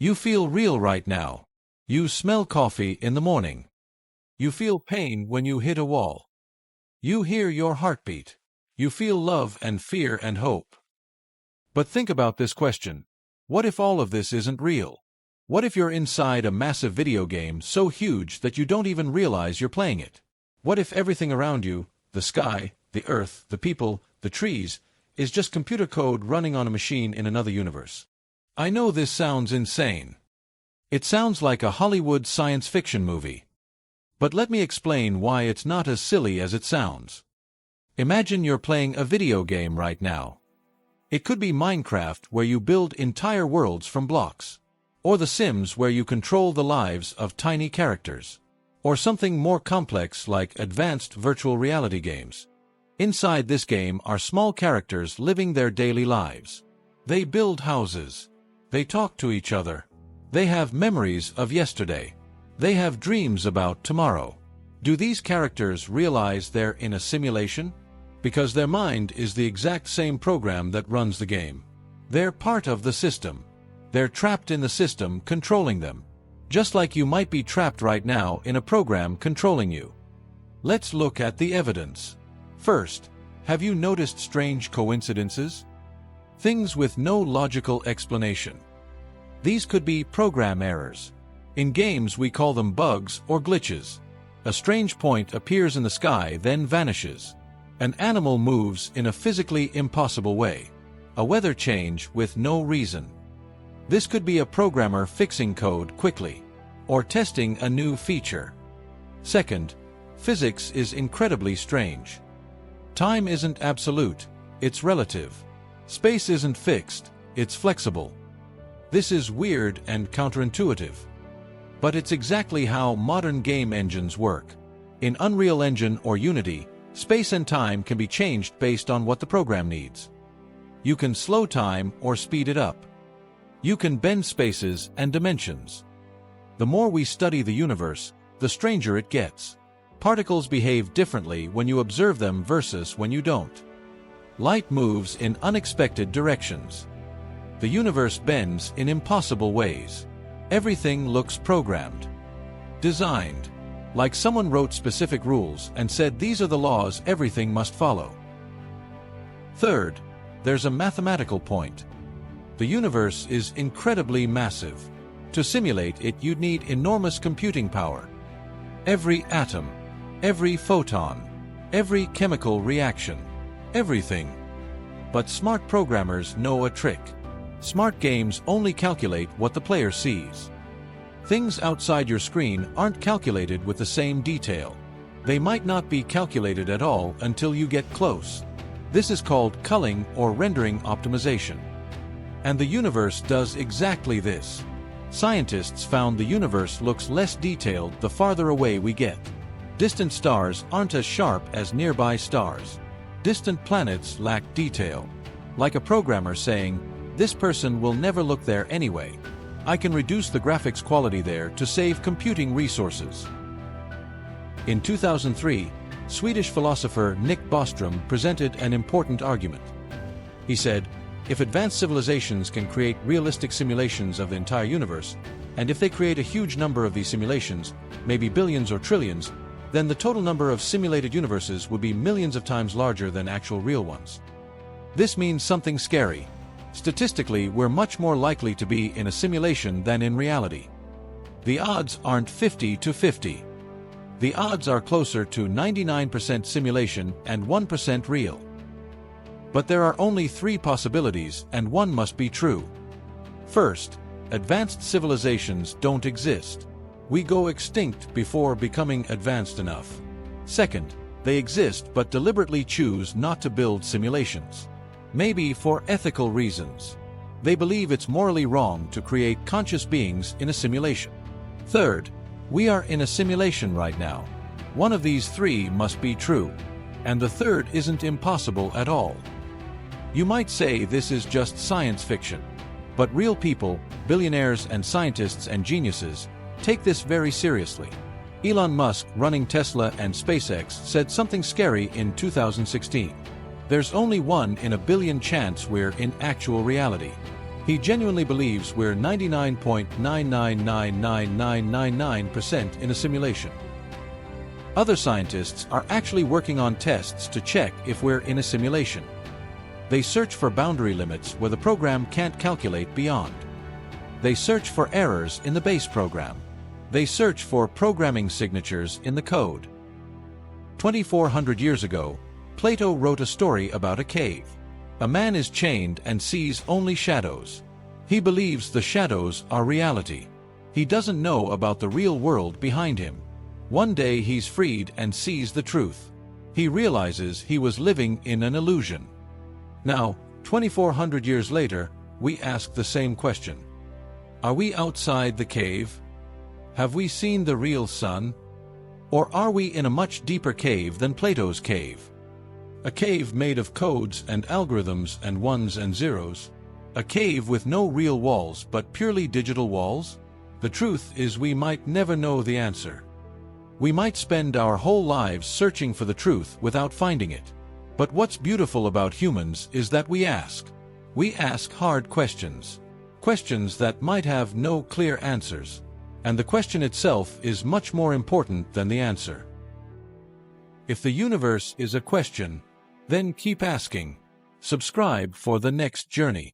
You feel real right now. You smell coffee in the morning. You feel pain when you hit a wall. You hear your heartbeat. You feel love and fear and hope. But think about this question. What if all of this isn't real? What if you're inside a massive video game so huge that you don't even realize you're playing it? What if everything around you, the sky, the earth, the people, the trees, is just computer code running on a machine in another universe? I know this sounds insane. It sounds like a Hollywood science fiction movie. But let me explain why it's not as silly as it sounds. Imagine you're playing a video game right now. It could be Minecraft, where you build entire worlds from blocks. Or The Sims, where you control the lives of tiny characters. Or something more complex like advanced virtual reality games. Inside this game are small characters living their daily lives. They build houses. They talk to each other. They have memories of yesterday. They have dreams about tomorrow. Do these characters realize they're in a simulation? Because their mind is the exact same program that runs the game. They're part of the system. They're trapped in the system controlling them. Just like you might be trapped right now in a program controlling you. Let's look at the evidence. First, have you noticed strange coincidences? Things with no logical explanation. These could be program errors. In games we call them bugs or glitches. A strange point appears in the sky, then vanishes. An animal moves in a physically impossible way. A weather change with no reason. This could be a programmer fixing code quickly, or testing a new feature. Second, physics is incredibly strange. Time isn't absolute, it's relative. Space isn't fixed, it's flexible. This is weird and counterintuitive. But it's exactly how modern game engines work. In Unreal Engine or Unity, space and time can be changed based on what the program needs. You can slow time or speed it up. You can bend spaces and dimensions. The more we study the universe, the stranger it gets. Particles behave differently when you observe them versus when you don't. Light moves in unexpected directions. The universe bends in impossible ways. Everything looks programmed. Designed. Like someone wrote specific rules and said these are the laws everything must follow. Third, there's a mathematical point. The universe is incredibly massive. To simulate it, you'd need enormous computing power. Every atom, every photon, every chemical reaction, everything. But smart programmers know a trick. Smart games only calculate what the player sees. Things outside your screen aren't calculated with the same detail. They might not be calculated at all until you get close. This is called culling or rendering optimization. And the universe does exactly this. Scientists found the universe looks less detailed the farther away we get. Distant stars aren't as sharp as nearby stars. Distant planets lack detail. Like a programmer saying, "This person will never look there anyway. I can reduce the graphics quality there to save computing resources." In 2003, Swedish philosopher Nick Bostrom presented an important argument. He said, if advanced civilizations can create realistic simulations of the entire universe, and if they create a huge number of these simulations, maybe billions or trillions, then the total number of simulated universes would be millions of times larger than actual real ones. This means something scary. Statistically, we're much more likely to be in a simulation than in reality. The odds aren't 50-50. The odds are closer to 99% simulation and 1% real. But there are only 3 possibilities, and one must be true. First, advanced civilizations don't exist. We go extinct before becoming advanced enough. Second, they exist but deliberately choose not to build simulations. Maybe for ethical reasons. They believe it's morally wrong to create conscious beings in a simulation. Third, we are in a simulation right now. One of these 3 must be true, and the third isn't impossible at all. You might say this is just science fiction, but real people, billionaires and scientists and geniuses, take this very seriously. Elon Musk, running Tesla and SpaceX, said something scary in 2016. There's only 1 in a billion chance we're in actual reality. He genuinely believes we're 99.9999999% in a simulation. Other scientists are actually working on tests to check if we're in a simulation. They search for boundary limits where the program can't calculate beyond. They search for errors in the base program. They search for programming signatures in the code. 2,400 years ago, Plato wrote a story about a cave. A man is chained and sees only shadows. He believes the shadows are reality. He doesn't know about the real world behind him. One day he's freed and sees the truth. He realizes he was living in an illusion. Now, 2,400 years later, we ask the same question. Are we outside the cave? Have we seen the real sun? Or are we in a much deeper cave than Plato's cave? A cave made of codes and algorithms and ones and zeros? A cave with no real walls but purely digital walls? The truth is we might never know the answer. We might spend our whole lives searching for the truth without finding it. But what's beautiful about humans is that we ask. We ask hard questions. Questions that might have no clear answers. And the question itself is much more important than the answer. If the universe is a question, then keep asking. Subscribe for the next journey.